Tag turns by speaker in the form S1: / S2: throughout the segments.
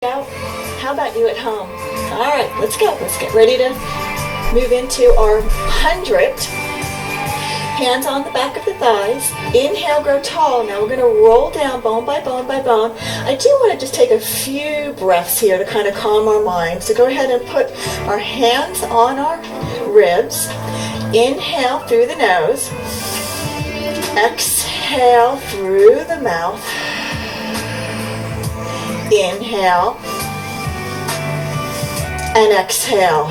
S1: Out. How about you at home? All right, let's go. Let's get ready to move into our 100. Hands on the back of the thighs. Inhale, grow tall. Now we're going to roll down bone by bone by bone. I do want to just take a few breaths here to kind of calm our mind. So go ahead and put our hands on our ribs. Inhale through the nose. Exhale through the mouth. Inhale and exhale.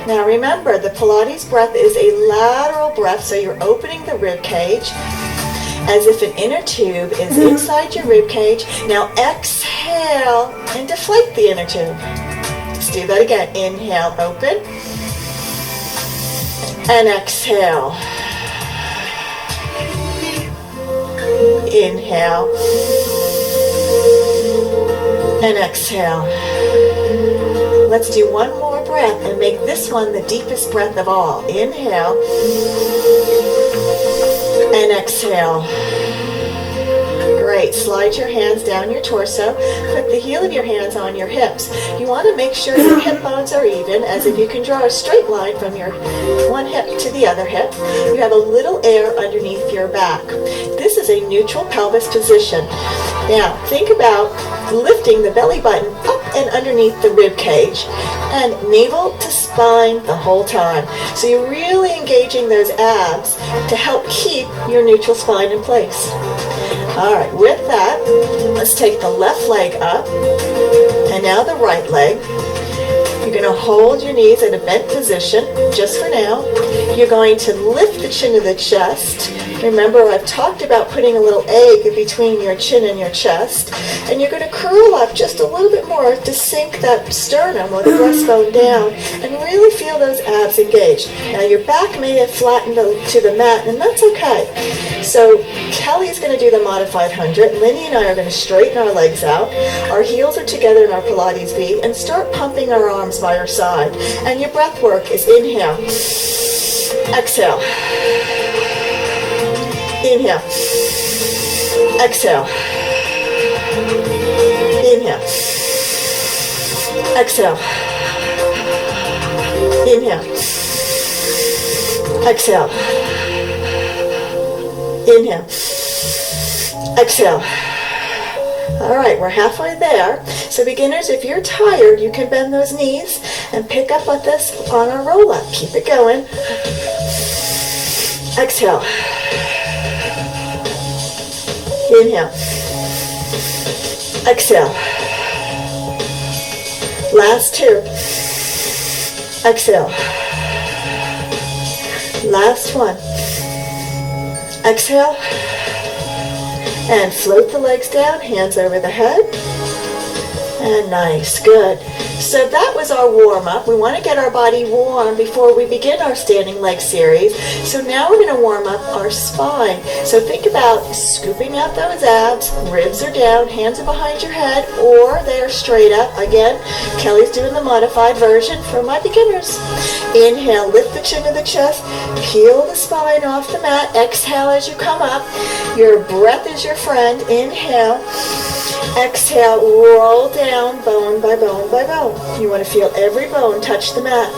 S1: Now remember, the Pilates breath is a lateral breath, so you're opening the rib cage as if an inner tube is inside your rib cage. Now exhale and deflate the inner tube. Let's do that again. Inhale, open, and exhale. Inhale and exhale. Let's do one more breath and make this one the deepest breath of all. Inhale and exhale. Great. Slide your hands down your torso. Put the heel of your hands on your hips. You want to make sure your hip bones are even, as if you can draw a straight line from your one hip to the other hip. You have a little air underneath your back. This is a neutral pelvis position. Now, think about lifting the belly button up and underneath the rib cage and navel to spine the whole time. So you're really engaging those abs to help keep your neutral spine in place. All right, with that, let's take the left leg up and now the right leg. You're going to hold your knees in a bent position just for now. You're going to lift the chin to the chest. Remember, I've talked about putting a little egg between your chin and your chest. And you're going to curl up just a little bit more to sink that sternum or the breastbone down and really feel those abs engaged. Now your back may have flattened to the mat, and that's okay. So Kelly's going to do the modified 100. Lindy and I are going to straighten our legs out. Our heels are together in our Pilates beat, and start pumping our arms by our side. And your breath work is inhale, exhale, inhale, exhale, inhale, exhale, inhale, exhale, inhale, exhale. All right, we're halfway there. So beginners, if you're tired, you can bend those knees and pick up on this on a roll up. Keep it going. Exhale. Inhale. Exhale. Last two. Exhale. Last one. Exhale. And float the legs down, hands over the head. And nice, good. So that was our warm-up. We want to get our body warm before we begin our standing leg series. So now we're going to warm up our spine. So think about scooping out those abs. Ribs are down, hands are behind your head, or they're straight up. Again, Kelly's doing the modified version for my beginners. Inhale, lift the chin to the chest, peel the spine off the mat. Exhale as you come up. Your breath is your friend. Inhale. Exhale, roll down bone by bone by bone. You want to feel every bone touch the mat.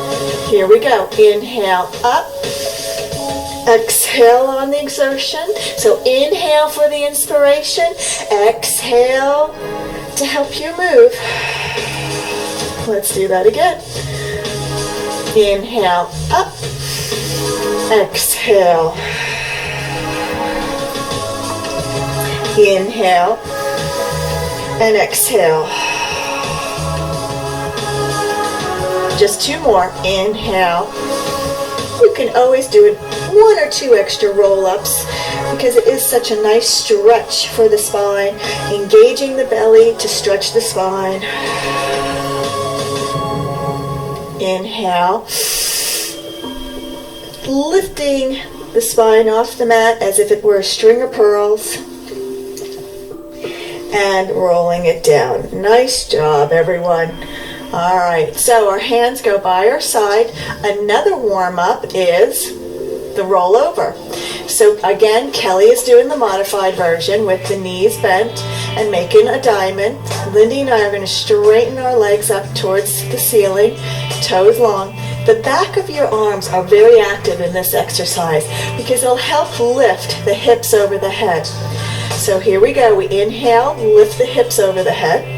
S1: Here we go. Inhale up. Exhale on the exertion. So inhale for the inspiration. Exhale to help you move. Let's do that again. Inhale up. Exhale. Inhale. And exhale. Just two more. Inhale. You can always do one or two extra roll-ups because it is such a nice stretch for the spine, engaging the belly to stretch the spine. Inhale. Lifting the spine off the mat as if it were a string of pearls. And rolling it down. Nice job, everyone. All right, so our hands go by our side. Another warm-up is the rollover. So again, Kelly is doing the modified version with the knees bent and making a diamond. Lindy and I are going to straighten our legs up towards the ceiling, toes long. The back of your arms are very active in this exercise because it'll help lift the hips over the head. So here we go. We inhale, lift the hips over the head.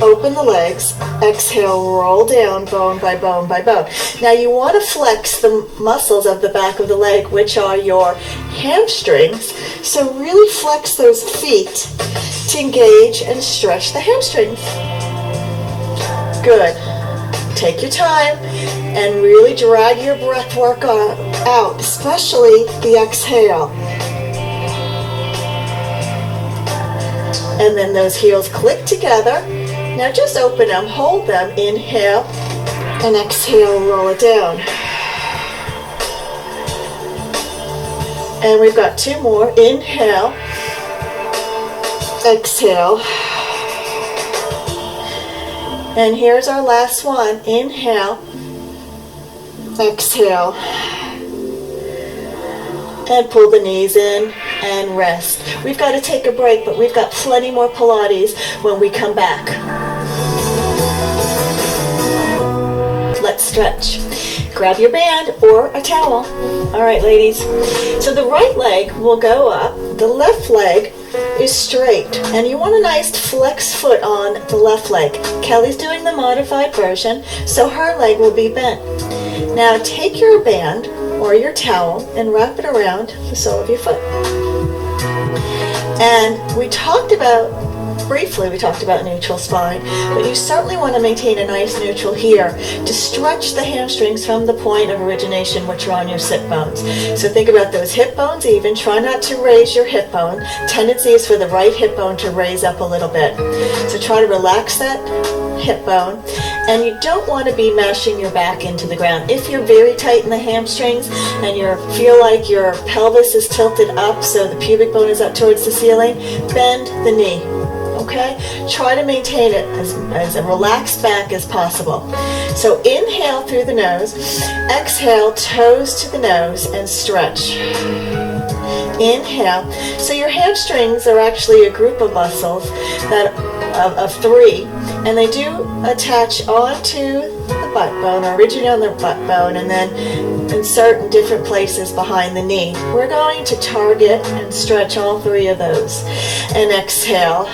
S1: Open the legs, exhale, roll down bone by bone by bone. Now you want to flex the muscles of the back of the leg, which are your hamstrings. So really flex those feet to engage and stretch the hamstrings. Good. Take your time and really drag your breath work out, especially the exhale. And then those heels click together. Now just open them, hold them, inhale, and exhale, roll it down. And we've got two more. Inhale, exhale. And here's our last one. Inhale, exhale. And pull the knees in and rest. We've got to take a break, but we've got plenty more Pilates when we come back. Let's stretch. Grab your band or a towel. All right, ladies. So the right leg will go up. The left leg is straight. And you want a nice flex foot on the left leg. Kelly's doing the modified version, so her leg will be bent. Now take your band or your towel and wrap it around the sole of your foot. And we talked about neutral spine, but you certainly want to maintain a nice neutral here to stretch the hamstrings from the point of origination, which are on your sit bones. So think about those hip bones even. Try not to raise your hip bone. Tendency is for the right hip bone to raise up a little bit. So try to relax that hip bone. And you don't want to be mashing your back into the ground. If you're very tight in the hamstrings and you feel like your pelvis is tilted up so the pubic bone is up towards the ceiling, bend the knee. Okay? Try to maintain it as a relaxed back as possible. So inhale through the nose, exhale, toes to the nose, and stretch. Inhale. So your hamstrings are actually a group of muscles of three, and they do attach onto the butt bone, or originate on the butt bone, and then insert in different places behind the knee. We're going to target and stretch all three of those. And exhale.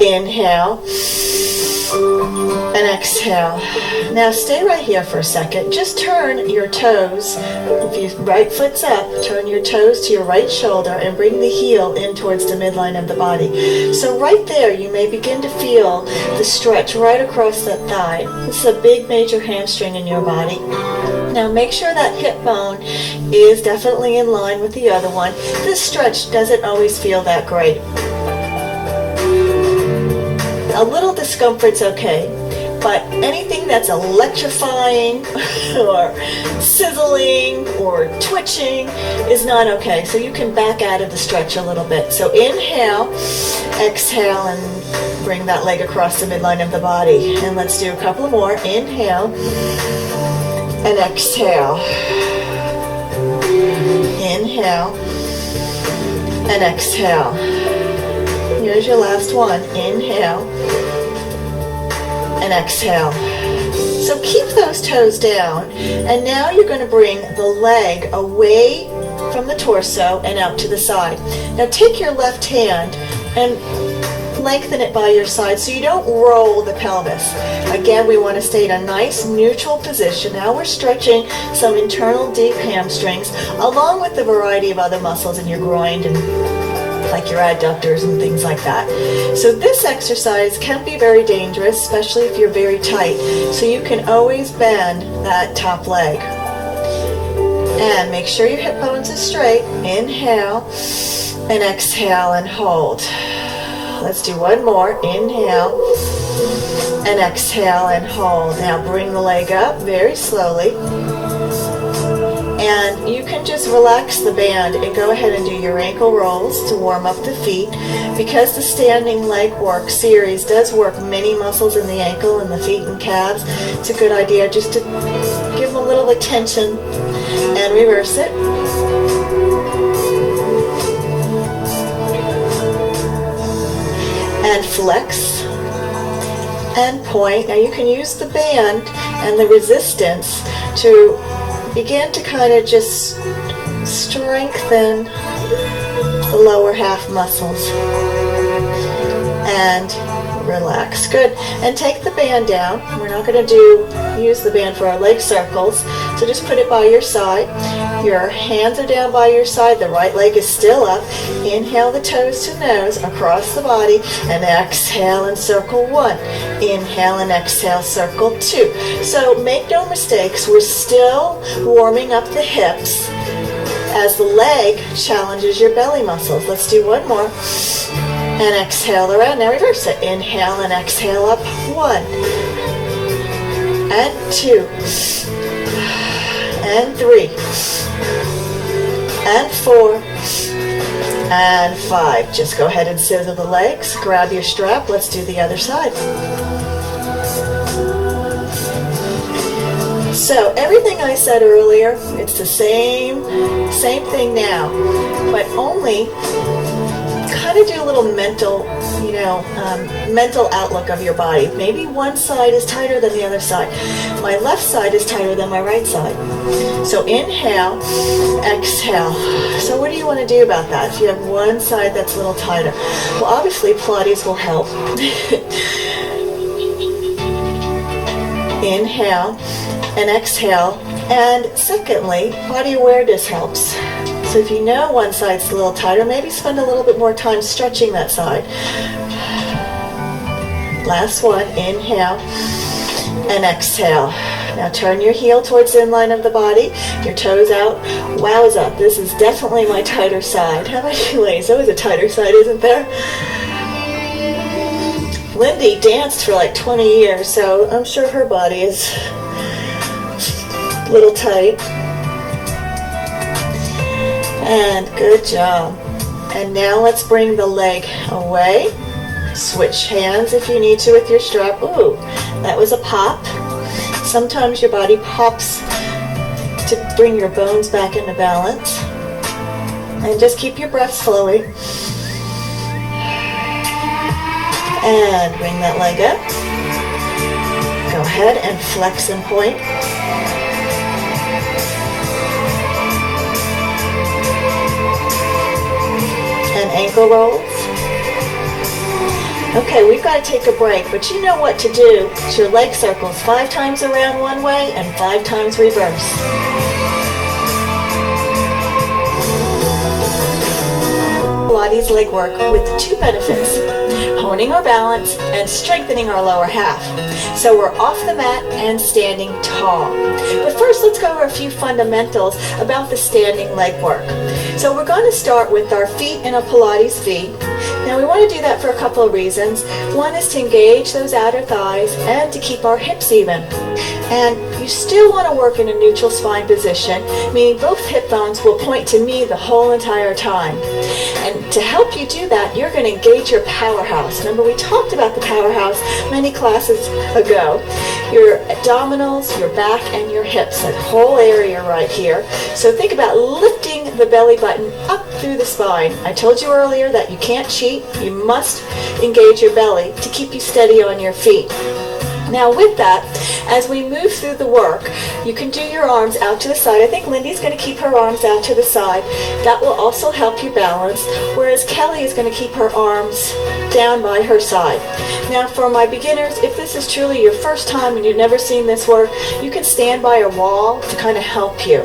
S1: Inhale. And exhale. Now stay right here for a second. Just turn your toes. If your right foot's up, turn your toes to your right shoulder and bring the heel in towards the midline of the body. So right there, you may begin to feel the stretch right across that thigh. This is a big major hamstring in your body. Now make sure that hip bone is definitely in line with the other one. This stretch doesn't always feel that great. A little discomfort's okay, but anything that's electrifying or sizzling or twitching is not okay. So you can back out of the stretch a little bit. So inhale, exhale, and bring that leg across the midline of the body. And let's do a couple more. Inhale and exhale. Inhale and exhale. Here's your last one. Inhale and exhale. So keep those toes down. And now you're going to bring the leg away from the torso and out to the side. Now take your left hand and lengthen it by your side so you don't roll the pelvis. Again, we want to stay in a nice neutral position. Now we're stretching some internal deep hamstrings along with the variety of other muscles in your groin and like your adductors and things like that. So this exercise can be very dangerous, especially if you're very tight. So you can always bend that top leg. And make sure your hip bones are straight. Inhale and exhale and hold. Let's do one more. Inhale and exhale and hold. Now bring the leg up very slowly. And you can just relax the band and go ahead and do your ankle rolls to warm up the feet. Because the standing leg work series does work many muscles in the ankle and the feet and calves, it's a good idea just to give them a little attention and reverse it. And flex and point. Now you can use the band and the resistance to begin to kind of just strengthen the lower half muscles. And relax. Good. And take the band down. We're not going to use the band for our leg circles. So just put it by your side. Your hands are down by your side. The right leg is still up. Inhale the toes to nose across the body and exhale and circle 1. Inhale and exhale, circle 2. So make no mistakes. We're still warming up the hips as the leg challenges your belly muscles. Let's do one more. And exhale around. Now reverse it. Inhale and exhale up. 1 and 2 and 3 and 4 and 5. Just go ahead and scissor the legs. Grab your strap. Let's do the other side. So everything I said earlier, it's the same thing now, but only kind of do a little mental, mental outlook of your body. Maybe one side is tighter than the other side. My left side is tighter than my right side. So inhale, exhale. So what do you want to do about that? If you have one side that's a little tighter, well, obviously Pilates will help. Inhale and exhale. And secondly, body awareness helps. So if you know one side's a little tighter, maybe spend a little bit more time stretching that side. Last one, inhale and exhale. Now turn your heel towards the inline of the body, your toes out. Wowza, this is definitely my tighter side. How about you ladies? Always a tighter side, isn't there? Lindy danced for like 20 years, so I'm sure her body is a little tight. And good job. And now let's bring the leg away. Switch hands if you need to with your strap. Ooh, that was a pop. Sometimes your body pops to bring your bones back into balance. And just keep your breath flowing. And bring that leg up. Go ahead and flex and point. And ankle rolls. Okay, we've got to take a break, but you know what to do. It's your leg circles 5 times around one way and 5 times reverse. Pilates leg work with 2 benefits: honing our balance and strengthening our lower half. So we're off the mat and standing tall. But first, let's go over a few fundamentals about the standing leg work. So we're going to start with our feet in a Pilates V. Now we want to do that for a couple of reasons. One is to engage those outer thighs and to keep our hips even. And you still want to work in a neutral spine position, meaning both hip bones will point to me the whole entire time. And to help you do that, you're going to engage your powerhouse. Remember, we talked about the powerhouse many classes ago. Your abdominals, your back, and your hips, that whole area right here. So think about lifting the belly button up through the spine. I told you earlier that you can't cheat. You must engage your belly to keep you steady on your feet. Now with that, as we move through the work, you can do your arms out to the side. I think Lindy's going to keep her arms out to the side. That will also help you balance, whereas Kelly is going to keep her arms down by her side. Now for my beginners, if this is truly your first time and you've never seen this work, you can stand by a wall to kind of help you.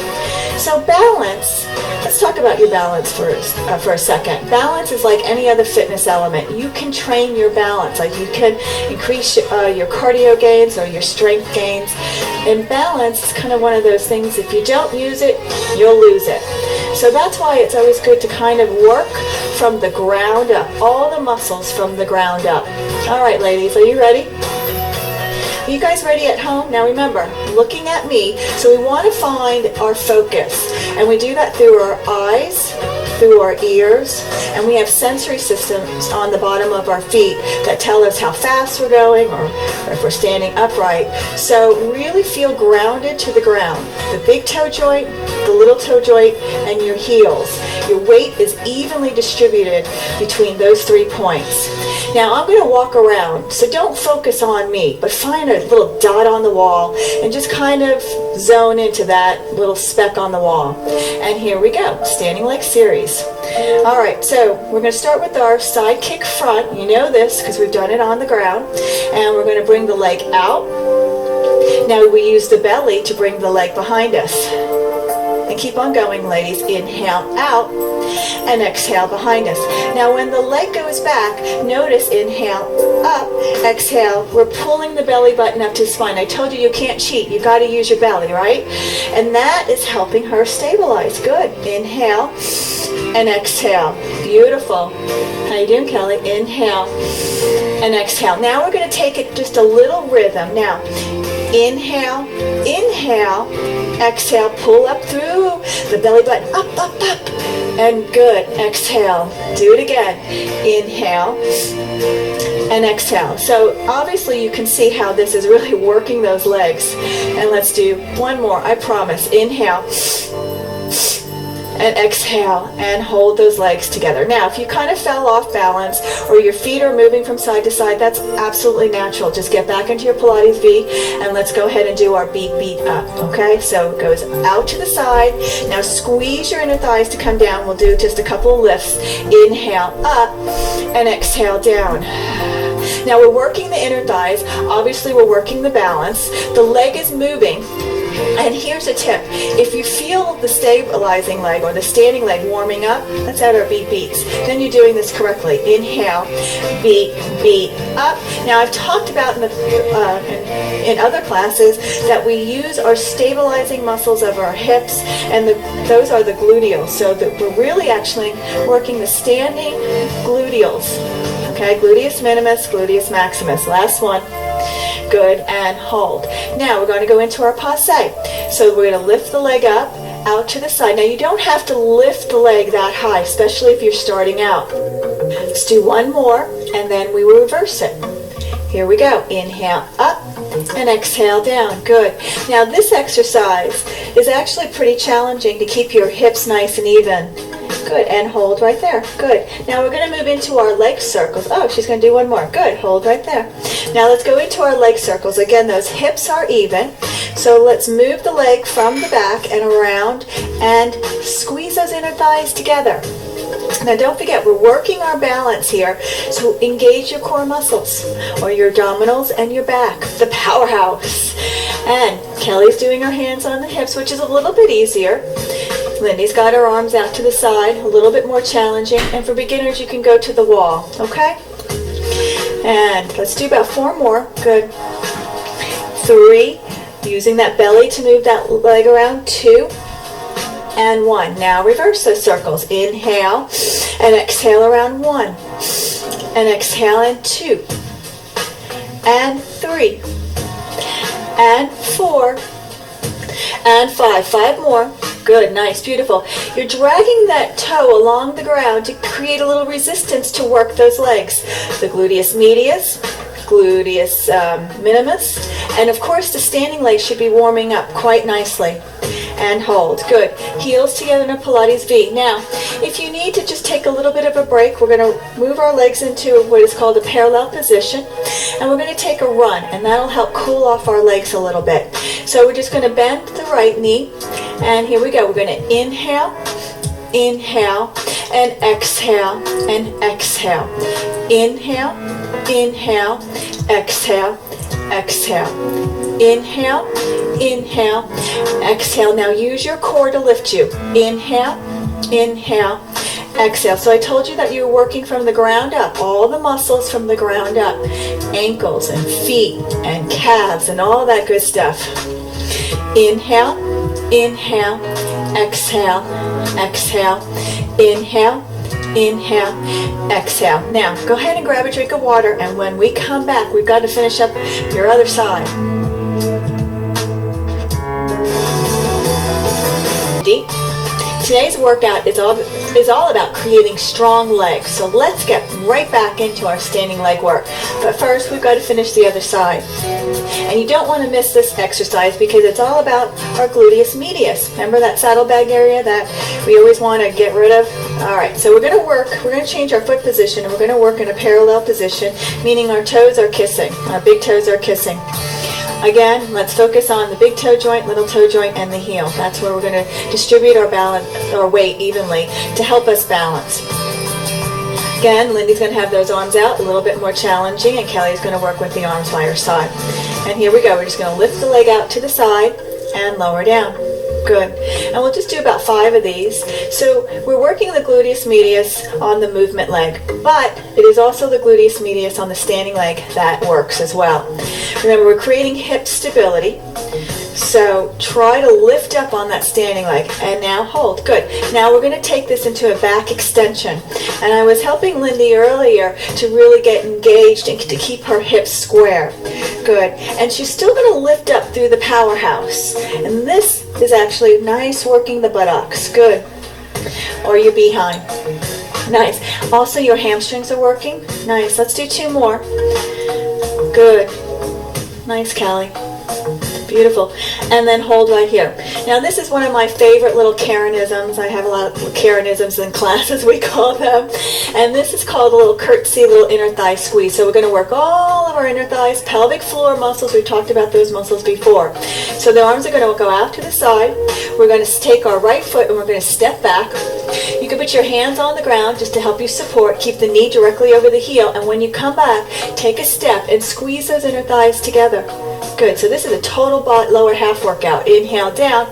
S1: So balance, let's talk about your balance first for a second. Balance is like any other fitness element. You can train your balance, like you can increase your cardio gains or your strength gains. And balance is kind of one of those things, if you don't use it, you'll lose it. So that's why it's always good to kind of work from the ground up, all the muscles from the ground up. All right, ladies, are you ready? Are you guys ready at home? Now remember, looking at me, so we want to find our focus. And we do that through our eyes, through our ears, and we have sensory systems on the bottom of our feet that tell us how fast we're going or if we're standing upright. So really feel grounded to the ground. The big toe joint, the little toe joint, and your heels. Your weight is evenly distributed between those 3 points. Now I'm going to walk around, so don't focus on me, but find a little dot on the wall and just kind of zone into that little speck on the wall. And here we go, standing leg series. All right, so we're going to start with our side kick front. You know this because we've done it on the ground. And we're going to bring the leg out. Now we use the belly to bring the leg behind us. And keep on going, ladies. Inhale out and exhale behind us. Now when the leg goes back, notice inhale up, exhale. We're pulling the belly button up to the spine. I told you you can't cheat. You got to use your belly, right? And that is helping her stabilize. Good. Inhale and exhale. Beautiful. How you doing, Kelly? Inhale and exhale. Now we're going to take it just a little rhythm. Now, inhale, inhale, exhale, pull up through the belly button, up, up, up, and good. Exhale. Do it again. Inhale and exhale. So obviously you can see how this is really working those legs. And let's do one more, I promise. Inhale and exhale, and hold those legs together. Now, if you kind of fell off balance or your feet are moving from side to side, that's absolutely natural. Just get back into your Pilates V, and let's go ahead and do our beat up, okay? So it goes out to the side. Now squeeze your inner thighs to come down. We'll do just a couple of lifts. Inhale up and exhale down. Now we're working the inner thighs. Obviously we're working the balance. The leg is moving. And here's a tip. If you feel the stabilizing leg or the standing leg warming up, let's add our beats. Then you're doing this correctly. Inhale, beat up. Now I've talked about in other classes that we use our stabilizing muscles of our hips, and those are the gluteals. So that we're really actually working the standing gluteals. Okay, gluteus minimus, gluteus maximus. Last one. Good, and hold. Now we're going to go into our passe. So we're going to lift the leg up, out to the side. Now you don't have to lift the leg that high, especially if you're starting out. Let's do one more, and then we will reverse it. Here we go. Inhale up and exhale down. Good. Now this exercise is actually pretty challenging to keep your hips nice and even. Good, and hold right there. Good. Now we're going to move into our leg circles. Oh, she's going to do one more. Good, hold right there. Now let's go into our leg circles. Again, those hips are even. So let's move the leg from the back and around and squeeze those inner thighs together. Now don't forget, we're working our balance here, so engage your core muscles, or your abdominals and your back, the powerhouse. And Kelly's doing her hands on the hips, which is a little bit easier. Lindy's got her arms out to the side, a little bit more challenging. And for beginners, you can go to the wall, okay? And let's do about 4 more. Good. 3, using that belly to move that leg around. 2, and 1. Now reverse those circles. Inhale and exhale around 1. And exhale and 2. And 3. And 4. And 5. 5 more. Good, nice, beautiful. You're dragging that toe along the ground to create a little resistance to work those legs. The gluteus medius, gluteus minimus, and of course the standing leg should be warming up quite nicely. And hold. Good. Heels together in a Pilates V. Now, if you need to just take a little bit of a break, we're going to move our legs into what is called a parallel position, and we're going to take a run, and that'll help cool off our legs a little bit. So we're just going to bend the right knee, and here we go. We're going to inhale, inhale, and exhale, and exhale. Inhale, inhale, exhale, exhale. Inhale, inhale, exhale. Now use your core to lift you. Inhale, inhale, exhale. So I told you that you were working from the ground up, all the muscles from the ground up, ankles and feet and calves and all that good stuff. Inhale, inhale, exhale, exhale, inhale, inhale, exhale. Now go ahead and grab a drink of water, and when we come back, we've got to finish up your other side. Deep. Today's workout is all about creating strong legs. So let's get right back into our standing leg work. But first, we've got to finish the other side. And you don't want to miss this exercise because it's all about our gluteus medius. Remember that saddlebag area that we always want to get rid of? All right, so we're going to change our foot position, and we're going to work in a parallel position, meaning our toes are kissing, our big toes are kissing. Again, let's focus on the big toe joint, little toe joint, and the heel. That's where we're going to distribute our weight evenly to help us balance. Again, Lindy's going to have those arms out, a little bit more challenging, and Kelly's going to work with the arms by her side. And here we go. We're just going to lift the leg out to the side and lower down. Good. And we'll just do about 5 of these. So we're working the gluteus medius on the movement leg, but it is also the gluteus medius on the standing leg that works as well. Remember, we're creating hip stability. So try to lift up on that standing leg and now hold. Good. Now we're going to take this into a back extension. And I was helping Lindy earlier to really get engaged and to keep her hips square. Good. And she's still going to lift up through the powerhouse. And this is actually nice working the buttocks. Good. Or your behind. Nice. Also your hamstrings are working. Nice. Let's do 2 more. Good. Nice, Kelly. Beautiful. And then hold right here. Now this is one of my favorite little Karenisms. I have a lot of Karenisms in class, as we call them. And this is called a little curtsy, little inner thigh squeeze. So we're going to work all of our inner thighs, pelvic floor muscles. We've talked about those muscles before. So the arms are going to go out to the side. We're going to take our right foot and we're going to step back. You can put your hands on the ground just to help you support. Keep the knee directly over the heel. And when you come back, take a step and squeeze those inner thighs together. Good. So this is a total lower half workout. Inhale down.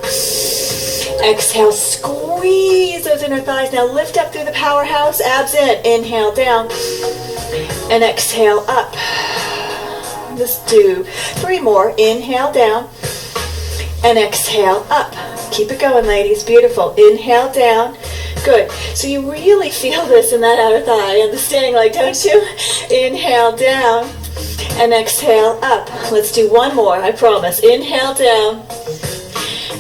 S1: Exhale, squeeze those inner thighs. Now lift up through the powerhouse, abs in. Inhale down. And exhale up. Let's do 3 more. Inhale down. And exhale up. Keep it going, ladies. Beautiful. Inhale down. Good. So you really feel this in that outer thigh and the standing leg, don't you? Inhale down. And exhale up. Let's do 1 more, I promise. Inhale down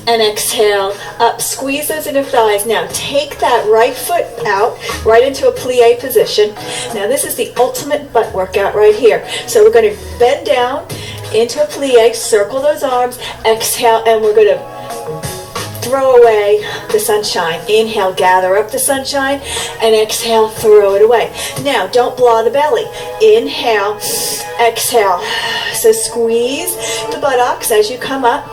S1: and exhale up. Squeeze those inner thighs. Now take that right foot out, right into a plie position. Now this is the ultimate butt workout right here. So we're going to bend down into a plie, circle those arms, exhale, and we're going to throw away the sunshine. Inhale, gather up the sunshine, and exhale, throw it away. Now, don't blah the belly. Inhale, exhale. So squeeze the buttocks as you come up.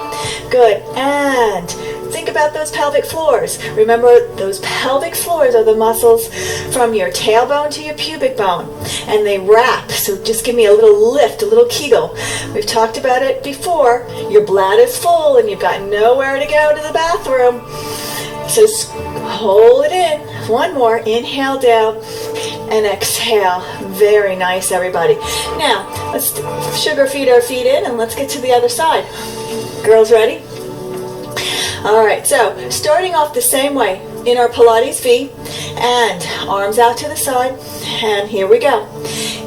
S1: Good. And think about those pelvic floors. Remember, those pelvic floors are the muscles from your tailbone to your pubic bone, and they wrap. So just give me a little lift, a little kegel. We've talked about it before. Your bladder's full and you've got nowhere to go to the bathroom. So hold it in. 1 more. Inhale down and exhale. Very nice, everybody. Now, let's sugar feed our feet in and let's get to the other side. Girls ready? All right, so starting off the same way in our Pilates V, and arms out to the side, and here we go.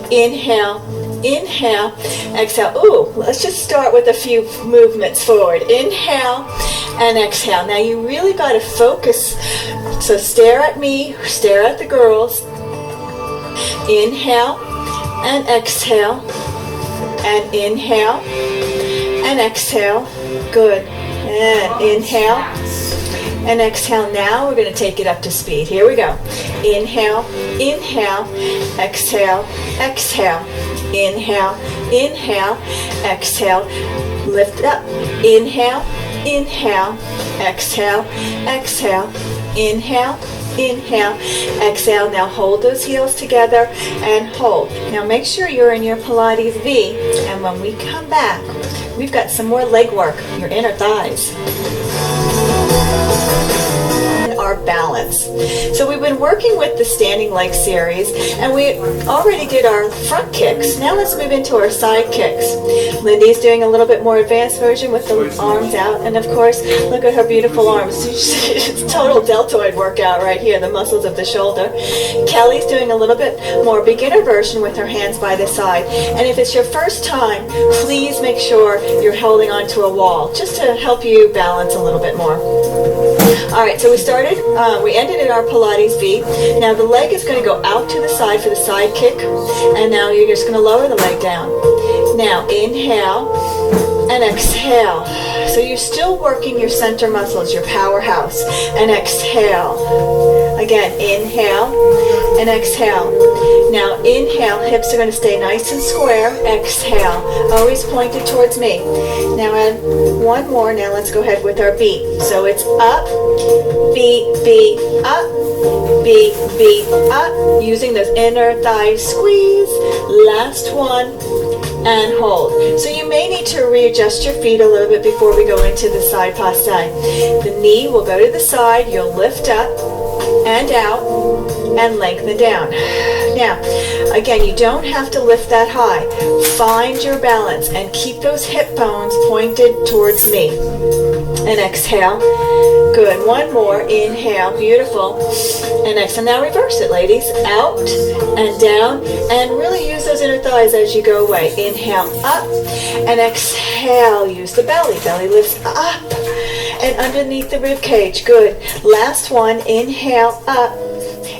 S1: Inhale, inhale, exhale. Ooh, let's just start with a few movements forward. Inhale and exhale. Now you really got to focus, so stare at me, stare at the girls. Inhale and exhale, and inhale and exhale. Good. And inhale and exhale. Now we're going to take it up to speed. Here we go. Inhale, inhale, exhale, exhale. Inhale, inhale, exhale. Lift up. Inhale, inhale, exhale, exhale. Inhale, inhale, exhale. Now hold those heels together and hold. Now make sure you're in your Pilates V, and when we come back, we've got some more leg work, your inner thighs. Our balance. So we've been working with the standing leg series, and we already did our front kicks. Now let's move into our side kicks. Lindy's doing a little bit more advanced version with the arms out, and of course, look at her beautiful arms. It's total deltoid workout right here, the muscles of the shoulder. Kelly's doing a little bit more beginner version with her hands by the side. And if it's your first time, please make sure you're holding onto a wall, just to help you balance a little bit more. All right, so we started We ended in our Pilates V. Now the leg is going to go out to the side for the side kick, and now you're just going to lower the leg down. Now inhale and exhale. So you're still working your center muscles, your powerhouse, and exhale. Again, inhale and exhale. Now inhale, hips are going to stay nice and square. Exhale, always pointed towards me. Now add one more. Now let's go ahead with our beat. So it's up, beat, beat, up, beat, beat, up. Using those inner thigh squeeze. Last one. And hold. So you may need to readjust your feet a little bit before we go into the side passe. The knee will go to the side, you'll lift up and out and lengthen down. Now, again, you don't have to lift that high. Find your balance and keep those hip bones pointed towards me. And exhale. Good. One more. Inhale. Beautiful. And exhale. Now reverse it, ladies. Out and down. And really use those inner thighs as you go away. Inhale up. And exhale. Use the belly. Belly lifts up. And underneath the rib cage. Good. Last one. Inhale up.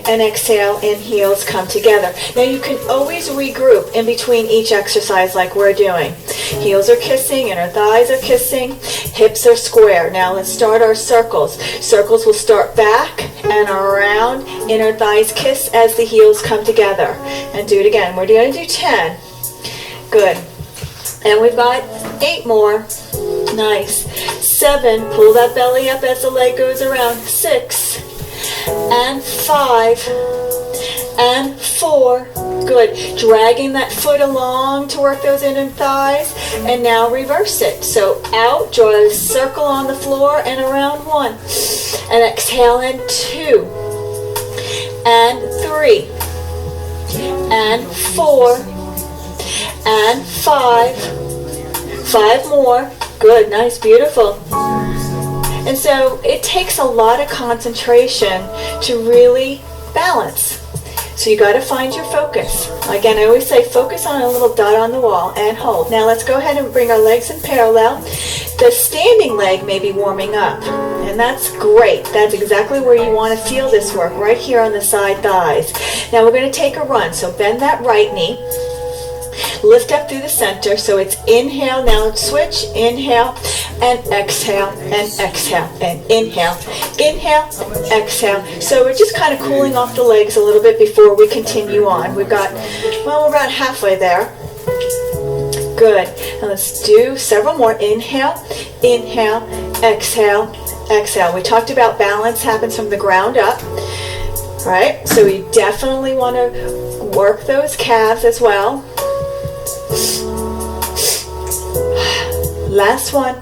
S1: And exhale, and heels come together. Now you can always regroup in between each exercise like we're doing. Heels are kissing, inner thighs are kissing, hips are square. Now let's start our circles. Circles will start back and around, inner thighs kiss as the heels come together. And do it again. We're going to do 10. Good. And we've got 8 more. Nice. 7. Pull that belly up as the leg goes around. 6. And 5 and 4. Good. Dragging that foot along to work those inner thighs. And now reverse it. So out, draw a circle on the floor and around 1. And exhale in 2 and 3 and 4 and 5. 5 more. Good. Nice. Beautiful. And so it takes a lot of concentration to really balance. So you got to find your focus. Again, I always say focus on a little dot on the wall and hold. Now let's go ahead and bring our legs in parallel. The standing leg may be warming up, and that's great. That's exactly where you want to feel this work, right here on the side thighs. Now we're going to take a run. So bend that right knee. Lift up through the center. So it's inhale. Now let's switch. Inhale and exhale and exhale and inhale. Inhale, exhale. So we're just kind of cooling off the legs a little bit before we continue on. We've got, well, we're about halfway there. Good. And let's do several more. Inhale, inhale, exhale, exhale. We talked about balance happens from the ground up. All right? So we definitely want to work those calves as well. Last one.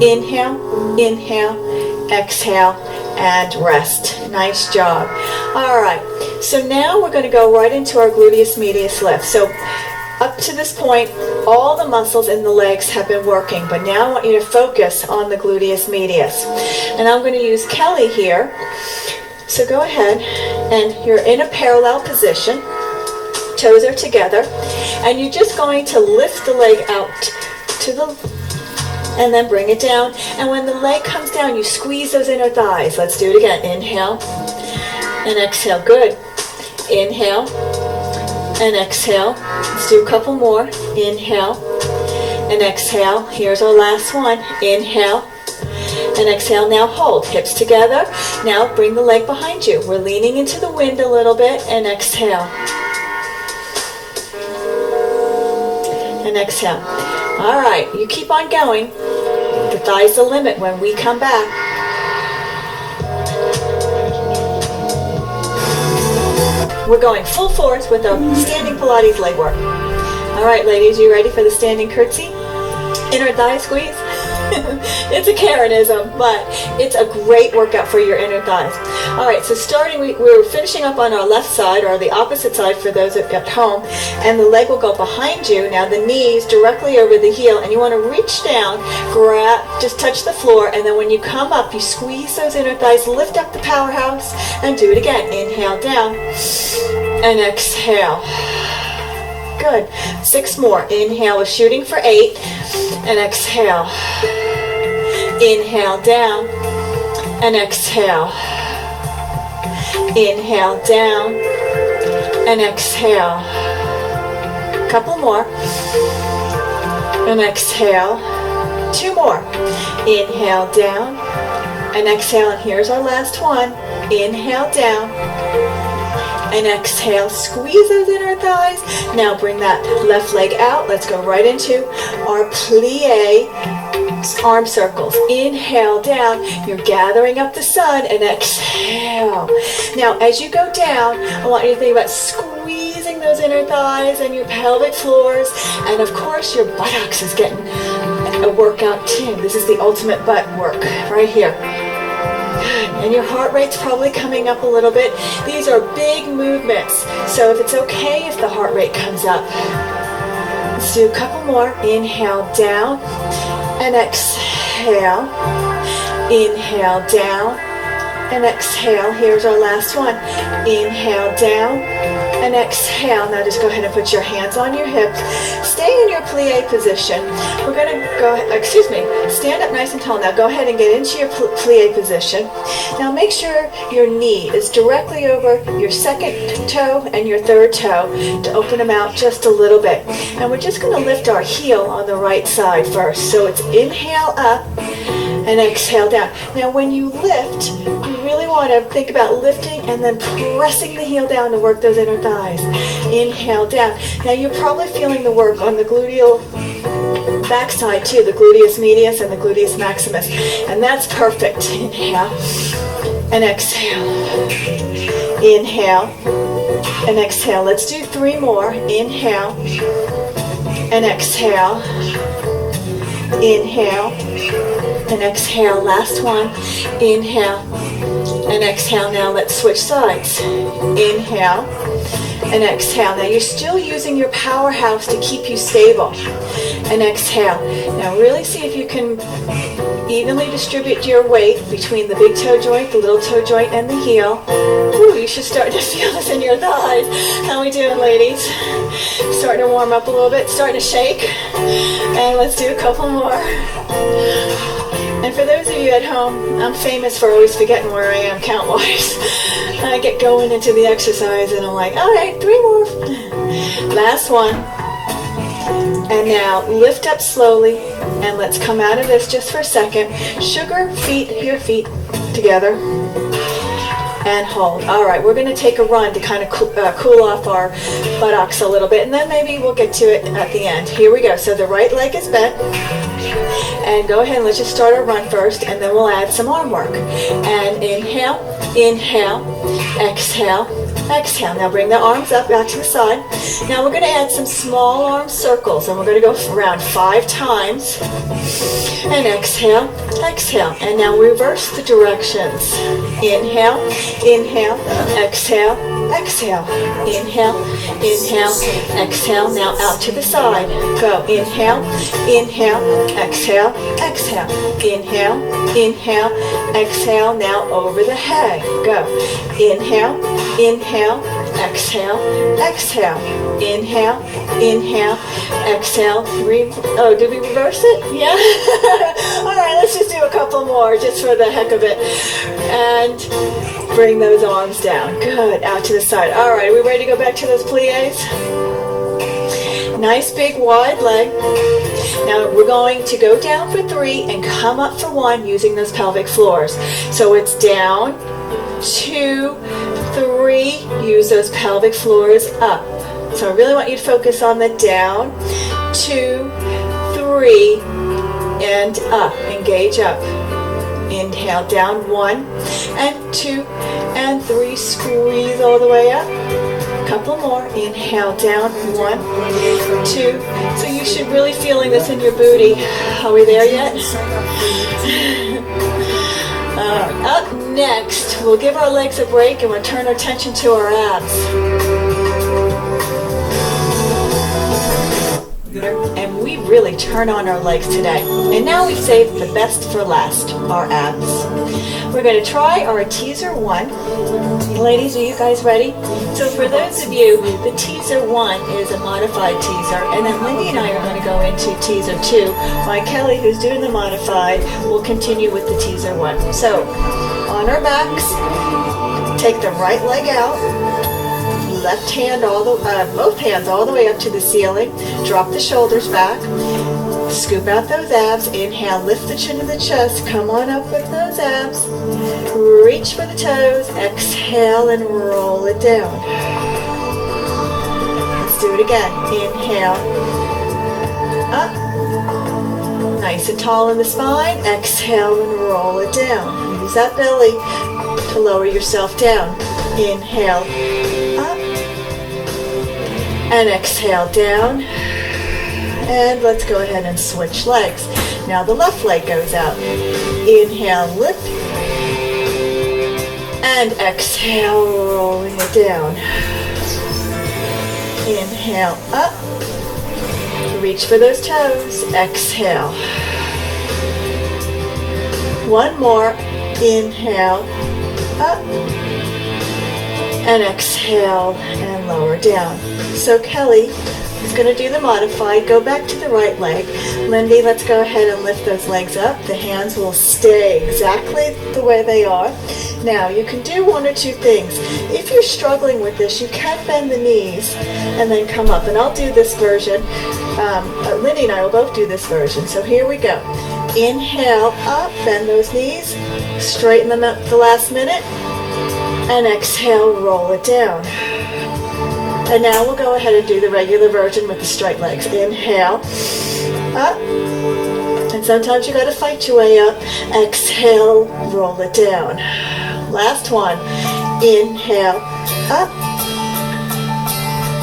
S1: Inhale, inhale, exhale, and rest. Nice job. All right. So now we're going to go right into our gluteus medius lift. So up to this point, all the muscles in the legs have been working, but now I want you to focus on the gluteus medius. And I'm going to use Kelly here. So go ahead, and you're in a parallel position. Toes are together, and you're just going to lift the leg out to the and then bring it down. And when the leg comes down, you squeeze those inner thighs. Let's do it again. Inhale and exhale. Good. Inhale and exhale. Let's do a couple more. Inhale and exhale. Here's our last one. Inhale and exhale. Now hold. Hips together. Now bring the leg behind you. We're leaning into the wind a little bit, and exhale. And exhale. All right, you keep on going. The thigh's the limit when we come back. We're going full force with a standing Pilates leg work. All right, ladies, you ready for the standing curtsy? Inner thigh squeeze. It's a Karenism, but it's a great workout for your inner thighs. All right, so starting, we're finishing up on our left side, or the opposite side for those at home, and the leg will go behind you. Now the knees directly over the heel, and you want to reach down, grab, just touch the floor, and then when you come up, you squeeze those inner thighs, lift up the powerhouse, and do it again. Inhale down, and exhale. Good. 6 more. Inhale, we're shooting for 8, and exhale. Inhale down, and exhale. Inhale down and exhale. Couple more. And exhale. Two more. Inhale down and exhale. And here's our last one. Inhale down and exhale. Squeeze those inner thighs. Now bring that left leg out. Let's go right into our plie arm circles. Inhale down. You're gathering up the sun and exhale. Now as you go down, I want you to think about squeezing those inner thighs and your pelvic floors. And of course your buttocks is getting a workout too. This is the ultimate butt work right here. And your heart rate's probably coming up a little bit. These are big movements. So if it's okay if the heart rate comes up. Let's do a couple more. Inhale down and exhale. Inhale down and exhale. Here's our last one. Inhale down and exhale. Now just go ahead and put your hands on your hips. Stay in your plie position. We're going to stand up nice and tall. Now go ahead and get into your plie position. Now make sure your knee is directly over your second toe and your third toe to open them out just a little bit. And we're just going to lift our heel on the right side first. So it's inhale up and exhale down. Now when you lift, you really want to think about lifting and then pressing the heel down to work those inner thighs. Inhale down. Now you're probably feeling the work on the gluteal backside too, the gluteus medius and the gluteus maximus. And that's perfect. Inhale and exhale. Inhale and exhale. Let's do three more. Inhale and exhale. Inhale and exhale. Last one. Inhale and exhale. Now let's switch sides. Inhale and exhale. Now you're still using your powerhouse to keep you stable. And exhale. Now really see if you can evenly distribute your weight between the big toe joint, the little toe joint, and the heel. Ooh, you should start to feel this in your thighs. How we doing, ladies? Starting to warm up a little bit, starting to shake. And let's do a couple more. And for those of you at home, I'm famous for always forgetting where I am count-wise. I get going into the exercise and I'm like, all right, three more. Last one. And now lift up slowly and let's come out of this just for a second. Sugar feet, your feet together and hold. All right, we're going to take a run to kind of cool off our buttocks a little bit, and then maybe we'll get to it at the end. Here we go. So the right leg is bent. And go ahead and let's just start our run first, and then we'll add some arm work. And inhale, inhale, exhale, exhale. Now bring the arms up out to the side. Now we're going to add some small arm circles, and we're going to go around 5 times. And exhale, exhale. And now reverse the directions. Inhale, inhale, exhale, exhale. Inhale, inhale, exhale. Now out to the side. Go. Inhale, inhale, exhale, exhale. Inhale, inhale, exhale. Now over the head. Go. Inhale, inhale, exhale, exhale. Inhale, inhale, exhale. Did we reverse it? Yeah? All right, let's just do a couple more just for the heck of it. And bring those arms down. Good. Out to the side. All right, are we ready to go back to those plies? Nice big wide leg. Now we're going to go down for 3 and come up for 1 using those pelvic floors. So it's down, 2, 3. Use those pelvic floors up. So I really want you to focus on the down, 2, 3, and up. Engage up. Inhale down, 1 and 2 and 3. Squeeze all the way up. Couple more. Inhale down, 1, 2. So you should really feeling this in your booty. Are we there yet? Up next, we'll give our legs a break and we'll turn our attention to our abs. And we really turn on our legs today. And now we save the best for last, our abs. We're going to try our teaser 1. Ladies, are you guys ready? So for those of you, the teaser 1 is a modified teaser, and then Lindy and I are going to go into teaser 2. My Kelly, who's doing the modified, will continue with the teaser 1. So on our backs, take the right leg out, left hand both hands all the way up to the ceiling. Drop the shoulders back. Scoop out those abs. Inhale, lift the chin to the chest. Come on up with those abs. Reach for the toes. Exhale and roll it down. Let's do it again. Inhale. Up. Nice and tall in the spine. Exhale and roll it down. Use that belly to lower yourself down. Inhale. Up. And exhale down. And let's go ahead and switch legs. Now the left leg goes out. Inhale, lift. And exhale, rolling it down. Inhale, up. Reach for those toes. Exhale. One more. Inhale, up. And exhale and lower down. So Kelly is going to do the modified. Go back to the right leg. Lindy, let's go ahead and lift those legs up. The hands will stay exactly the way they are. Now you can do one or two things. If you're struggling with this, you can bend the knees and then come up. And I'll do this version. Lindy and I will both do this version. So here we go. Inhale up, bend those knees, straighten them up the last minute, and exhale, roll it down. And now we'll go ahead and do the regular version with the straight legs. Inhale, up. And sometimes you got to fight your way up. Exhale, roll it down. Last one. Inhale, up.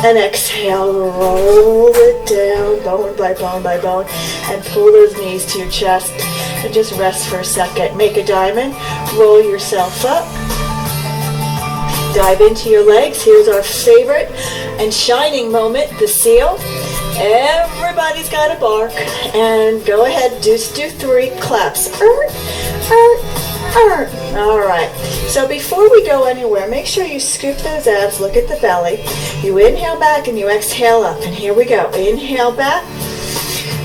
S1: And exhale, roll it down, bone by bone by bone. And pull those knees to your chest. And just rest for a second. Make a diamond. Roll yourself up. Dive into your legs. Here's our favorite and shining moment, the seal. Everybody's got to bark. And go ahead, just do 3 claps. All right. So before we go anywhere, make sure you scoop those abs. Look at the belly. You inhale back and you exhale up. And here we go. Inhale back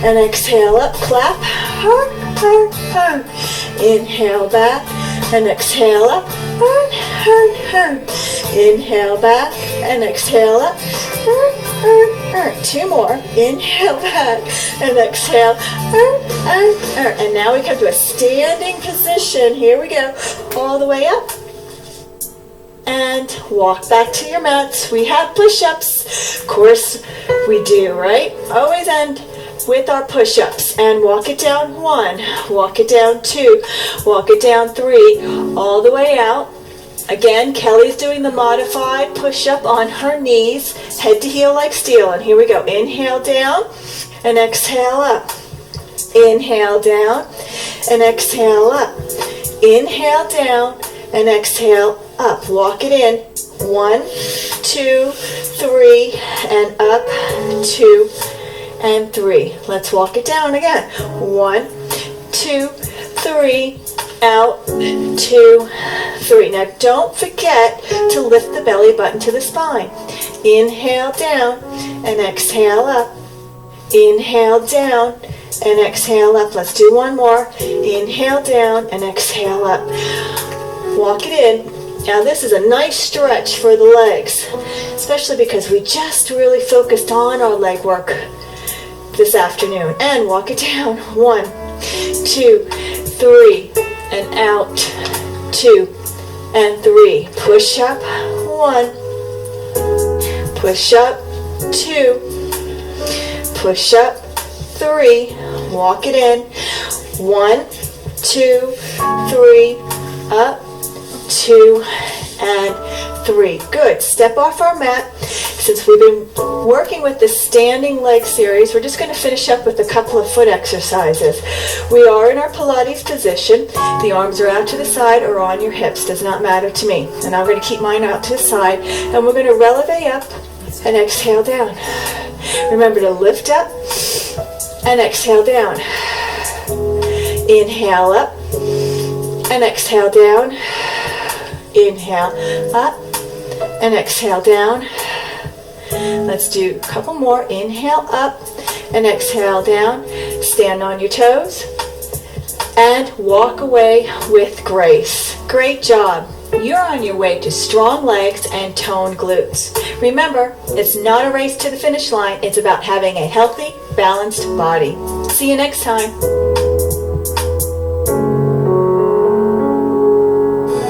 S1: and exhale up. Clap. Inhale back and exhale up. Inhale back and exhale up. 2 more. Inhale back and exhale. And now we come to a standing position. Here we go. All the way up. And walk back to your mats. We have push-ups. Of course we do, right? Always end with our push-ups. And walk it down 1. Walk it down 2. Walk it down 3. All the way out. Again, Kelly's doing the modified push-up on her knees, head to heel like steel. And here we go. Inhale down and exhale up. Inhale down and exhale up. Inhale down and exhale up. Walk it in. 1, 2, 3, and up. 2 and 3. Let's walk it down again. 1, 2, 3. Out, 2, 3. Now don't forget to lift the belly button to the spine. Inhale down and exhale up. Inhale down and exhale up. Let's do one more. Inhale down and exhale up. Walk it in. Now this is a nice stretch for the legs, especially because we just really focused on our leg work this afternoon. And walk it down. 1, 2, 3. And out. 2 and 3. Push up. 1. Push up. 2. Push up. 3. Walk it in. 1, 2, 3. Up. 2 and 3. Good. Step off our mat. Since we've been working with the standing leg series, we're just going to finish up with a couple of foot exercises. We are in our Pilates position. The arms are out to the side or on your hips. Does not matter to me. And I'm going to keep mine out to the side. And we're going to releve up and exhale down. Remember to lift up and exhale down. Inhale up and exhale down. Inhale up and exhale down. Let's do a couple more. Inhale up and exhale down. Stand on your toes and walk away with grace. Great job. You're on your way to strong legs and toned glutes. Remember, it's not a race to the finish line. It's about having a healthy, balanced body. See you next time.